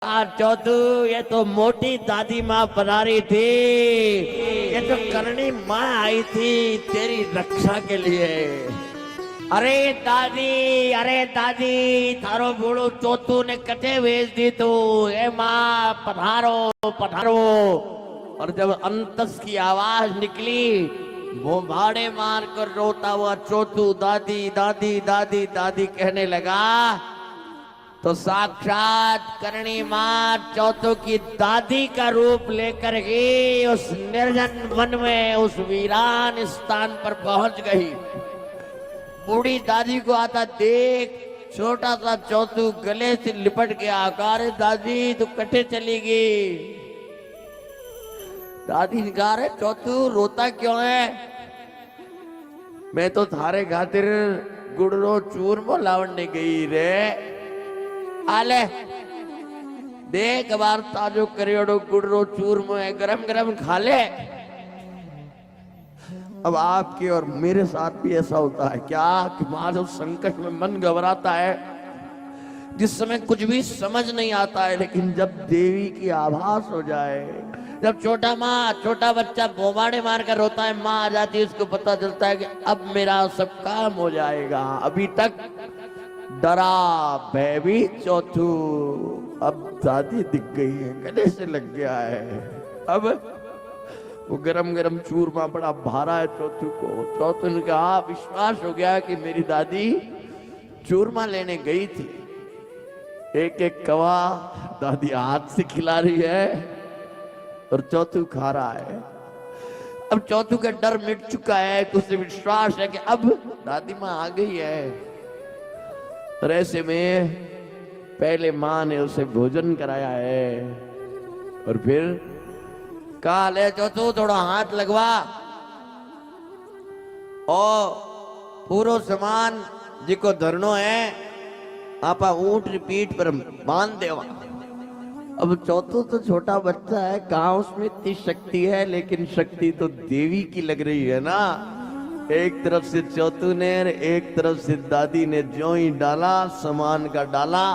चौथू ये तो मोटी दादी माँ बना रही थी। ये तो करनी माँ आई थी तेरी रक्षा के लिए। अरे दादी थारो बूढ़ो चौथू ने कटे भेज दी तू। ए माँ पधारो पधारो। और जब अंतस की आवाज निकली वो भाड़े मार कर रोता हुआ चौथू दादी दादी दादी दादी कहने लगा तो साक्षात करणी माँ चौथू की दादी का रूप लेकर ही उस निर्जन वन में उस वीरान स्थान पर पहुंच गई। बूढ़ी दादी को आता देख छोटा सा चौथू गले से लिपट गया। अरे दादी तू कटे चली गई। दादी ने कहा चौथू रोता क्यों है? मैं तो थारे खातिर गुड़रो चूरमो लावने गई रे। आले देख बार ताजो करियोड़ो गुड़रो चूरमो है गरम गरम खा ले। अब आपके और मेरे साथ भी ऐसा होता है क्या कि मां जब संकट में मन घबराता है, जिस समय कुछ भी समझ नहीं आता है, लेकिन जब देवी की आभास हो जाए, जब छोटा बच्चा बोबाड़े मार कर रोता है, माँ आ जाती है, उसको पता चलता है कि अब मेरा सब काम हो जाएगा। अभी तक डरा भयभीत चौथू अब दादी दिख गई है, गले से लग गया है। अब वो गरम गरम चूरमा बड़ा भारा है चौथू को। चौथू ने कहा विश्वास हो गया कि मेरी दादी चूरमा लेने गई थी। एक एक कवा दादी हाथ से खिला रही है और चौथू खा रहा है। अब चौथू का डर मिट चुका है तो उसे विश्वास है कि अब दादी माँ आ गई है। और ऐसे में पहले माँ ने उसे भोजन कराया है और फिर कहा ले चौथू थोड़ा हाथ लगवा और पूरो सामान जिको धरनो है आपा ऊंट पीठ पर बांध देवा। अब चौथू तो छोटा बच्चा है, कहाँ उसमें इतनी शक्ति है, लेकिन शक्ति तो देवी की लग रही है ना। एक तरफ से चौथू ने एक तरफ से दादी ने जो ही डाला सामान का डाला,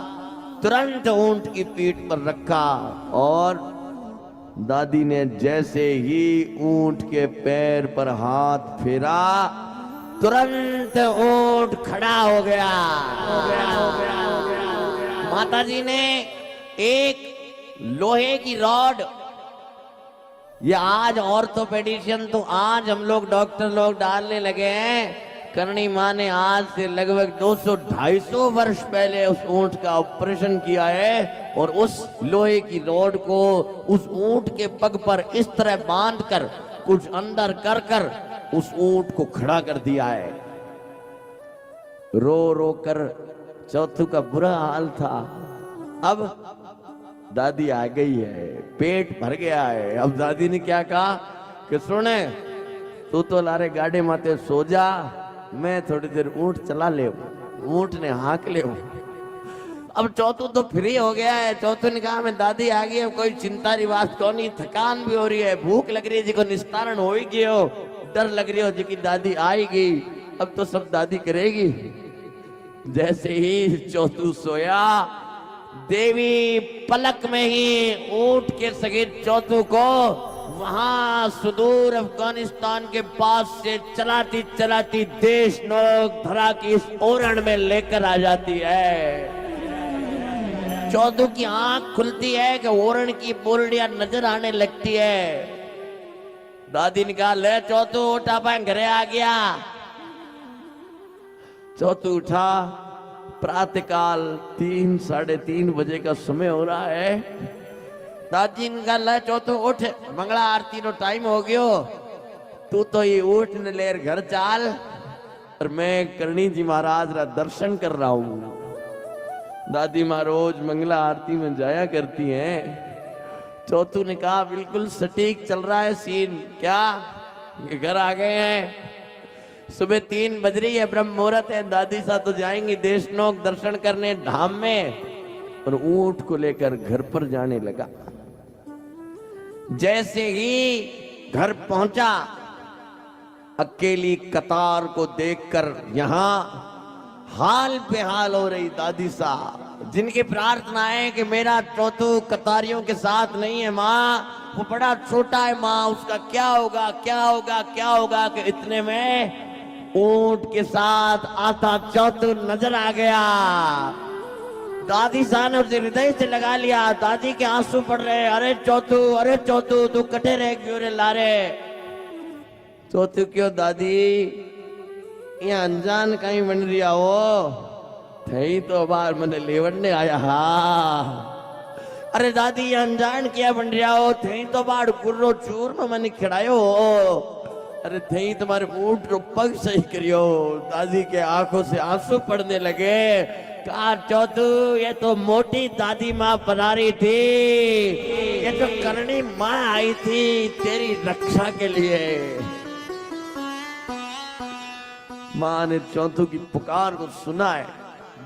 तुरंत ऊंट की पीठ पर रखा और दादी ने जैसे ही ऊंट के पैर पर हाथ फेरा तुरंत ऊंट खड़ा हो गया। माताजी ने एक लोहे की रॉड, ये आज ऑर्थोपेडिशियन तो आज हम लोग डॉक्टर लोग डालने लगे हैं, करणी माँ ने आज से लगभग 200-250 वर्ष पहले उस ऊंट का ऑपरेशन किया है और उस लोहे की रॉड को उस ऊंट के पग पर इस तरह बांधकर कुछ अंदर कर कर उस ऊंट को खड़ा कर दिया है। रो रो कर चौथू का बुरा हाल था। अब दादी आ गई है, पेट भर गया है। अब दादी ने क्या कहा कि सुने तू तो लारे गाड़ी माते सो जा, मैं थोड़ी देर ऊंट चला ले। ऊंट ने हाँक ले। अब चौथू तो फ्री हो गया है। चौथू ने कहा मैं दादी आ गई, अब कोई चिंता री बात कौन नहीं, थकान भी हो रही है, भूख लग रही है, जिको निस्तारण हो ही गयो, डर लग रही हो जी दादी आएगी, अब तो सब दादी करेगी। जैसे ही चौथू सोया, देवी पलक में ही ऊंट के सहित चौथू को वहां सुदूर अफगानिस्तान के पास से चलाती चलाती देश नोक धरा की इस ओरण में लेकर आ जाती है। चौथू की आंख खुलती है कि ओरण की बोलड़ियां नजर आने लगती है। दादी ने कहा ले चौथू उठा पाए घरे आ गया। चौथू उठा, प्रातःकाल 3-3:30 बजे का समय हो रहा है। दादी ने कहा चौथू उठ, मंगला आरती नो टाइम हो गयो, तू तो ये उठ ने लेर घर चाल और मैं करणी जी महाराज रा दर्शन कर रहा हूं। दादी माँ रोज मंगला आरती में जाया करती हैं। चौथू ने कहा बिल्कुल सटीक चल रहा है सीन। क्या ये घर आ गए हैं? सुबह 3 बज रही है, ब्रह्म मुहूर्त है, दादी सा तो जाएंगी देशनोक दर्शन करने धाम में। और ऊंट को लेकर घर पर जाने लगा। जैसे ही घर पहुंचा, अकेली कतार को देखकर यहां हाल बेहाल हो रही दादी साहब। जिनकी प्रार्थना है कि मेरा चौथू कतारियों के साथ नहीं है माँ, वो बड़ा छोटा है माँ, उसका क्या होगा क्या होगा क्या होगा, कि इतने में ऊंट के साथ आता चौथू नजर आ गया। दादी साहब ने उसे हृदय से लगा लिया, दादी के आंसू पड़ रहे, अरे चौथू तू कटे रहे क्यों रे लारे, चौथू क्यों दादी ये अनजान कहीं बन रिया हो, थई तो बार मैंने लेवड़ने आया हा। अरे दादी ये अनजान क्या बन रहा हो, थई तो बार गुर्रो चूर में मैंने खिड़ायो हो, अरे थई तुम्हारे ऊंट को पग सही करियो। दादी के आंखों से आंसू पड़ने लगे। कहा चौथू ये तो मोटी दादी माँ पधारी थी, ये तो करनी माँ आई थी तेरी रक्षा के लिए। माँ ने चौथू की पुकार को सुना है।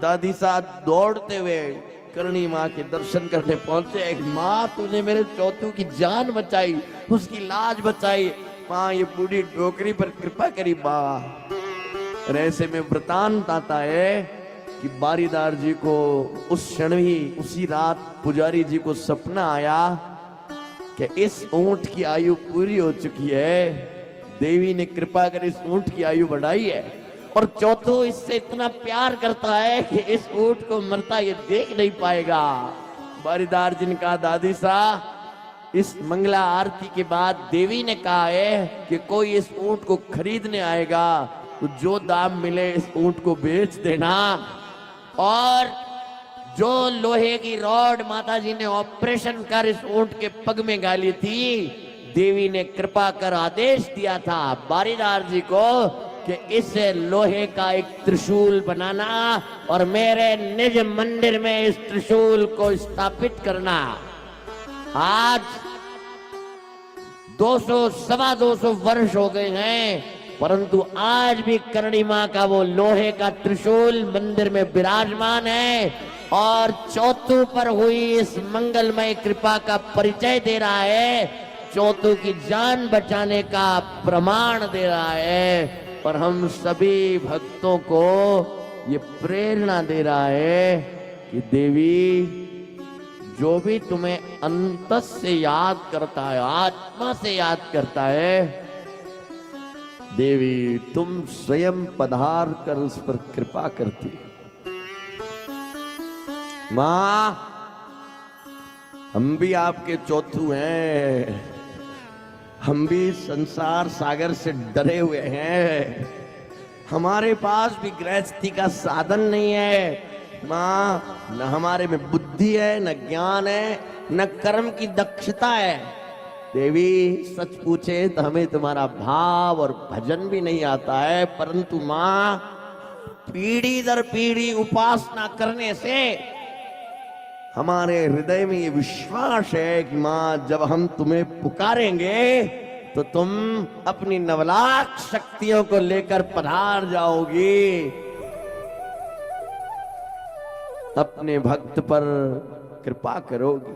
दादी साहब दौड़ते हुए करणी माँ के दर्शन करने पहुंचे। माँ तूने मेरे चौथू की जान बचाई, उसकी लाज बचाई। माँ ये बूढ़ी डोकरी पर कृपा करी माँ। ऐसे में वृतांत आता है कि बारीदार जी को उस क्षण ही उसी रात पुजारी जी को सपना आया कि इस ऊंट की आयु पूरी हो चुकी है, देवी ने कृपा कर इस ऊंट की आयु बढ़ाई है, और चौथू इससे इतना प्यार करता है कि इस ऊंट को मरता ये देख नहीं पाएगा। बारीदार जी ने कहा दादी साहब इस मंगला आरती के बाद देवी ने कहा है कि कोई इस ऊंट को खरीदने आएगा तो जो दाम मिले इस ऊंट को बेच देना, और जो लोहे की रॉड माता जी ने ऑपरेशन कर इस ऊंट के पग में गाली थी, देवी ने कृपा कर आदेश दिया था बारीदार जी को कि इस लोहे का एक त्रिशूल बनाना और मेरे निज मंदिर में इस त्रिशूल को स्थापित करना। आज 200-225 वर्ष हो गए हैं, परंतु आज भी करणी माँ का वो लोहे का त्रिशूल मंदिर में विराजमान है और चौथू पर हुई इस मंगलमय कृपा का परिचय दे रहा है, चौथू की जान बचाने का प्रमाण दे रहा है, और हम सभी भक्तों को ये प्रेरणा दे रहा है कि देवी जो भी तुम्हें अंतस से याद करता है, आत्मा से याद करता है, देवी तुम स्वयं पधार कर उस पर कृपा करती। मां हम भी आपके चौथू हैं, हम भी संसार सागर से डरे हुए हैं, हमारे पास भी गृहस्थी का साधन नहीं है माँ, न हमारे में बुद्धि है, न ज्ञान है, न कर्म की दक्षता है। देवी सच पूछे तो हमें तुम्हारा भाव और भजन भी नहीं आता है, परंतु माँ पीढ़ी दर पीढ़ी उपासना करने से हमारे हृदय में ये विश्वास है कि माँ जब हम तुम्हें पुकारेंगे तो तुम अपनी नवलाख शक्तियों को लेकर पधार जाओगी, अपने भक्त पर कृपा करोगी।